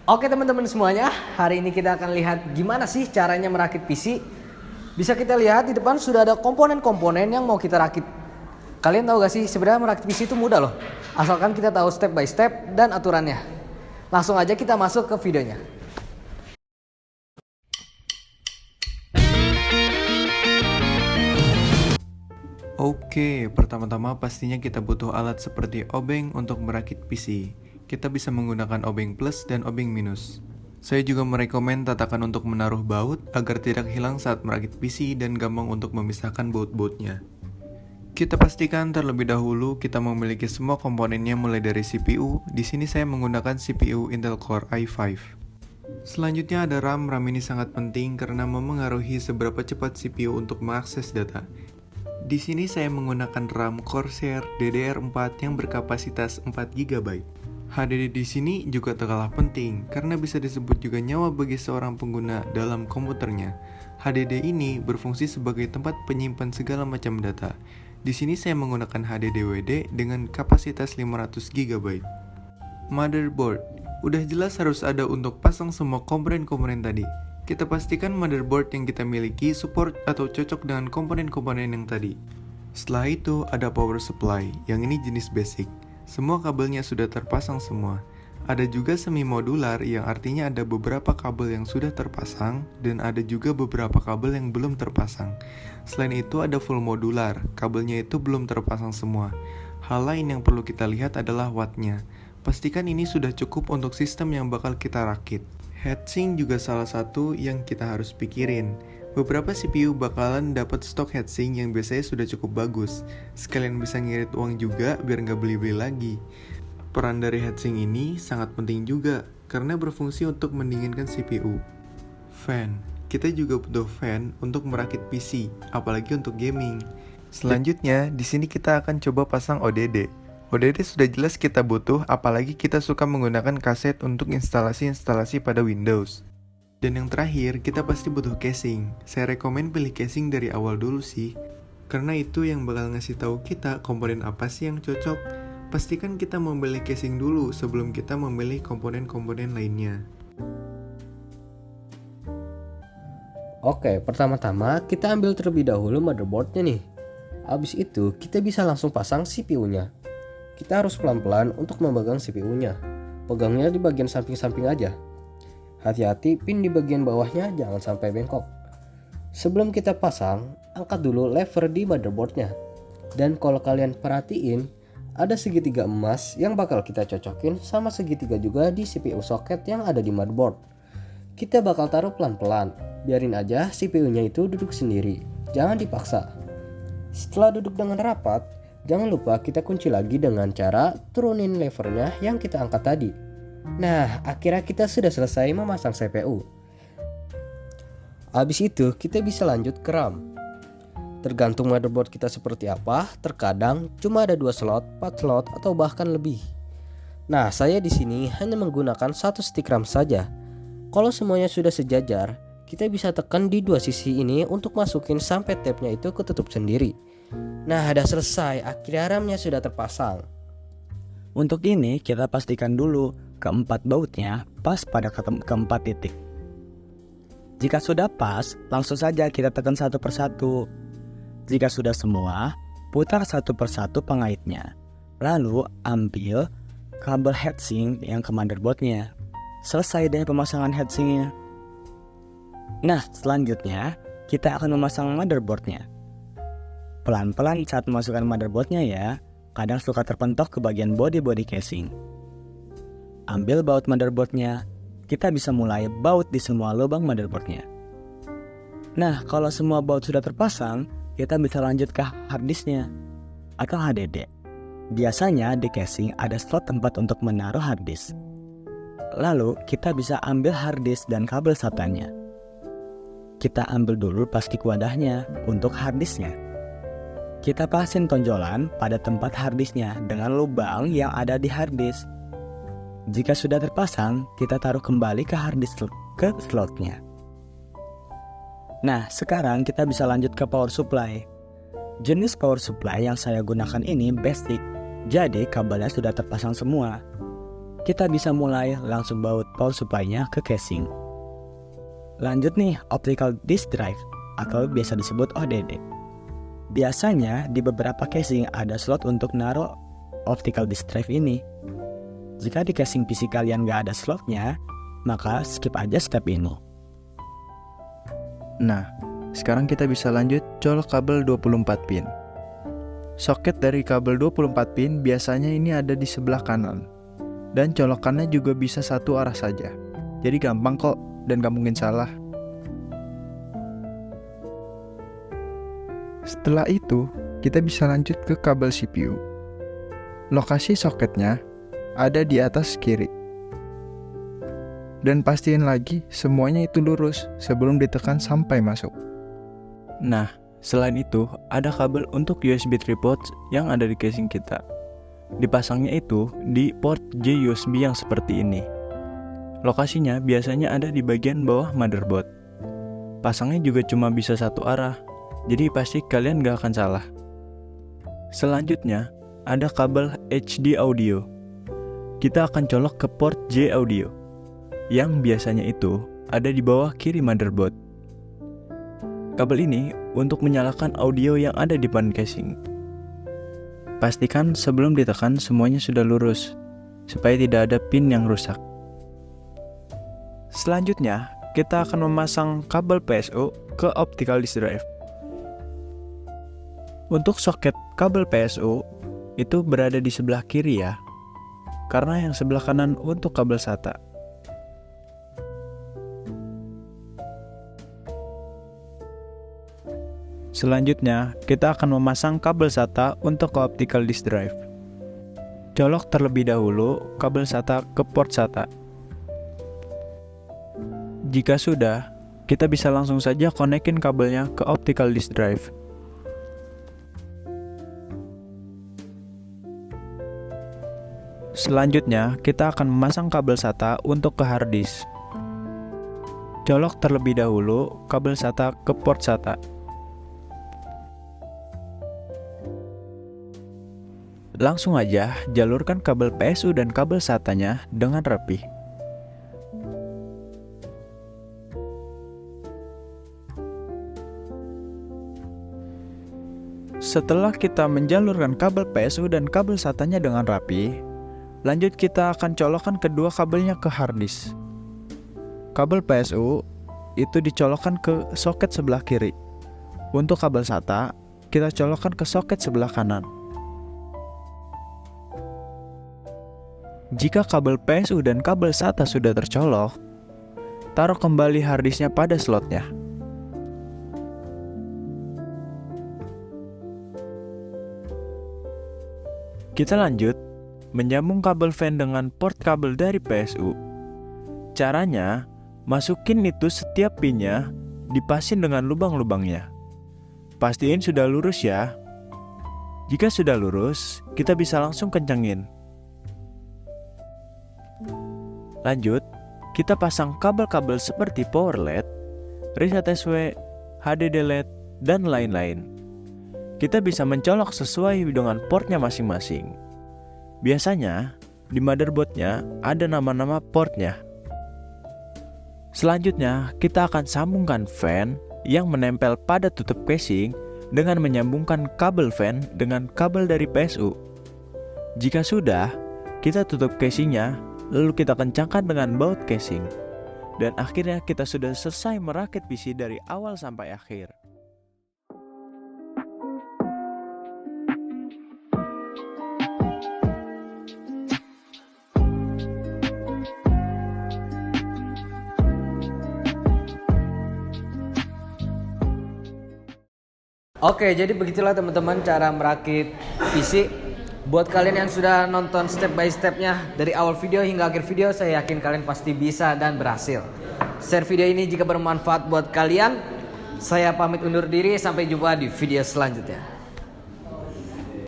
Oke teman-teman semuanya, hari ini kita akan lihat gimana sih caranya merakit PC. Bisa kita lihat di depan sudah ada komponen-komponen yang mau kita rakit. Kalian tahu gak sih sebenarnya merakit PC itu mudah loh, asalkan kita tahu step by step dan aturannya. Langsung aja kita masuk ke videonya. Oke, pertama-tama pastinya kita butuh alat seperti obeng untuk merakit PC. Kita bisa menggunakan obeng plus dan obeng minus. Saya juga merekomen tatakan untuk menaruh baut agar tidak hilang saat merakit PC dan gampang untuk memisahkan baut-bautnya. Kita pastikan terlebih dahulu kita memiliki semua komponennya mulai dari CPU. Di sini saya menggunakan CPU Intel Core i5. Selanjutnya ada RAM. RAM ini sangat penting karena memengaruhi seberapa cepat CPU untuk mengakses data. Di sini saya menggunakan RAM Corsair DDR4 yang berkapasitas 4 GB. HDD di sini juga tak kalah penting karena bisa disebut juga nyawa bagi seorang pengguna dalam komputernya. HDD ini berfungsi sebagai tempat penyimpan segala macam data. Di sini saya menggunakan HDD-WD dengan kapasitas 500 GB. Motherboard. Udah jelas harus ada untuk pasang semua komponen-komponen tadi. Kita pastikan motherboard yang kita miliki support atau cocok dengan komponen-komponen yang tadi. Setelah itu ada power supply, yang ini jenis basic. Semua kabelnya sudah terpasang semua. Ada juga semi modular yang artinya ada beberapa kabel yang sudah terpasang dan ada juga beberapa kabel yang belum terpasang. Selain itu ada full modular, kabelnya itu belum terpasang semua. Hal lain yang perlu kita lihat adalah wattnya. Pastikan ini sudah cukup untuk sistem yang bakal kita rakit. Heatsink juga salah satu yang kita harus pikirin. Beberapa CPU bakalan dapat stok heatsink yang biasanya sudah cukup bagus. Sekalian bisa ngirit uang juga biar nggak beli-beli lagi. Peran dari heatsink ini sangat penting juga karena berfungsi untuk mendinginkan CPU. Fan. Kita juga butuh fan untuk merakit PC, apalagi untuk gaming. Selanjutnya, di sini kita akan coba pasang ODD. ODD sudah jelas kita butuh, apalagi kita suka menggunakan kaset untuk instalasi-instalasi pada Windows. Dan yang terakhir, kita pasti butuh casing. Saya rekomen pilih casing dari awal dulu sih, karena itu yang bakal ngasih tahu kita komponen apa sih yang cocok. Pastikan kita memilih casing dulu sebelum kita memilih komponen-komponen lainnya. Oke, pertama-tama kita ambil terlebih dahulu motherboardnya nih. Habis itu kita bisa langsung pasang CPU-nya. Kita harus pelan-pelan untuk memegang CPU-nya. Pegangnya di bagian samping-samping aja. Hati-hati pin di bagian bawahnya jangan sampai bengkok. Sebelum kita pasang, angkat dulu lever di motherboardnya. Dan kalau kalian perhatiin, ada segitiga emas yang bakal kita cocokin sama segitiga juga di CPU socket yang ada di motherboard. Kita bakal taruh pelan-pelan, biarin aja CPU-nya itu duduk sendiri, jangan dipaksa. Setelah duduk dengan rapat, jangan lupa kita kunci lagi dengan cara turunin levernya yang kita angkat tadi. Nah, akhirnya kita sudah selesai memasang CPU. Habis itu kita bisa lanjut ke RAM. Tergantung motherboard kita seperti apa, terkadang cuma ada 2 slot, 4 slot, atau bahkan lebih. Nah, saya di sini hanya menggunakan 1 stick RAM saja. Kalau semuanya sudah sejajar, kita bisa tekan di 2 sisi ini untuk masukin sampai tabnya itu ketutup sendiri. Nah, udah selesai, akhirnya RAM-nya sudah terpasang. Untuk ini kita pastikan dulu keempat bautnya pas pada keempat titik. Jika sudah pas, langsung saja kita tekan satu persatu. Jika sudah semua, putar satu persatu pengaitnya. Lalu ambil kabel heatsink yang ke motherboardnya. Selesai deh pemasangan heatsinknya. Nah, selanjutnya kita akan memasang motherboardnya. Pelan-pelan saat memasukkan motherboardnya ya, kadang suka terpentok ke bagian body casing. Ambil baut motherboardnya, kita bisa mulai baut di semua lubang motherboardnya. Nah, kalau semua baut sudah terpasang, kita bisa lanjut ke harddisknya atau HDD. Biasanya di casing ada slot tempat untuk menaruh harddisk. Lalu kita bisa ambil harddisk dan kabel SATA-nya. Kita ambil dulu plastik wadahnya untuk harddisknya. Kita pasin tonjolan pada tempat harddisknya dengan lubang yang ada di harddisk. Jika sudah terpasang, kita taruh kembali ke harddisk ke slotnya. Nah, sekarang kita bisa lanjut ke power supply. Jenis power supply yang saya gunakan ini basic, jadi kabelnya sudah terpasang semua. kita bisa mulai langsung baut power supply-nya ke casing. Lanjut nih, optical disk drive atau biasa disebut ODD. Biasanya di beberapa casing ada slot untuk naruh optical disk drive ini. Jika di casing PC kalian nggak ada slotnya, maka skip aja step ini. Nah, sekarang kita bisa lanjut colok kabel 24 pin. Soket dari kabel 24 pin biasanya ini ada di sebelah kanan. Dan colokannya juga bisa satu arah saja. Jadi gampang kok dan gak mungkin salah. Setelah itu, kita bisa lanjut ke kabel CPU. Lokasi soketnya ada di atas kiri. Dan pastiin lagi semuanya itu lurus sebelum ditekan sampai masuk. Nah, selain itu ada kabel untuk USB 3 ports yang ada di casing kita. Dipasangnya itu di port J USB yang seperti ini. Lokasinya biasanya ada di bagian bawah motherboard. Pasangnya juga cuma bisa satu arah, jadi pasti kalian gak akan salah. Selanjutnya ada kabel HD audio. Kita akan colok ke port J audio, yang biasanya itu ada di bawah kiri motherboard. Kabel ini untuk menyalakan audio yang ada di pan casing. Pastikan sebelum ditekan semuanya sudah lurus, supaya tidak ada pin yang rusak. Selanjutnya, kita akan memasang kabel PSU ke optical disk drive. Untuk soket kabel PSU, itu berada di sebelah kiri ya, karena yang sebelah kanan untuk kabel SATA. Selanjutnya, kita akan memasang kabel SATA untuk ke optical disk drive. Colok terlebih dahulu kabel SATA ke port SATA. Jika sudah, kita bisa langsung saja konekin kabelnya ke optical disk drive. Selanjutnya, kita akan memasang kabel SATA untuk ke hard disk. Colok terlebih dahulu kabel SATA ke port SATA. Langsung aja jalurkan kabel PSU dan kabel SATA-nya dengan rapi. Setelah kita menjalurkan kabel PSU dan kabel SATA-nya dengan rapi, lanjut kita akan colokkan kedua kabelnya ke hard disk. Kabel PSU itu dicolokkan ke soket sebelah kiri. Untuk kabel SATA, kita colokkan ke soket sebelah kanan. Jika kabel PSU dan kabel SATA sudah tercolok, taruh kembali harddisknya pada slotnya. Kita lanjut menyambung kabel fan dengan port kabel dari PSU. Caranya, masukin itu setiap pinnya, dipasin dengan lubang-lubangnya. Pastiin sudah lurus ya. Jika sudah lurus, kita bisa langsung kencangin. Lanjut, kita pasang kabel-kabel seperti power LED, reset SW, HDD LED, dan lain-lain. Kita bisa mencolok sesuai dengan portnya masing-masing. Biasanya, di motherboardnya ada nama-nama portnya. Selanjutnya, kita akan sambungkan fan yang menempel pada tutup casing dengan menyambungkan kabel fan dengan kabel dari PSU. Jika sudah, kita tutup casingnya, lalu kita kencangkan dengan baut casing. Dan akhirnya kita sudah selesai merakit PC dari awal sampai akhir. Oke, jadi begitulah teman-teman cara merakit PC. Buat kalian yang sudah nonton step by stepnya dari awal video hingga akhir video, saya yakin kalian pasti bisa dan berhasil. Share video ini jika bermanfaat buat kalian. Saya pamit undur diri, sampai jumpa di video selanjutnya.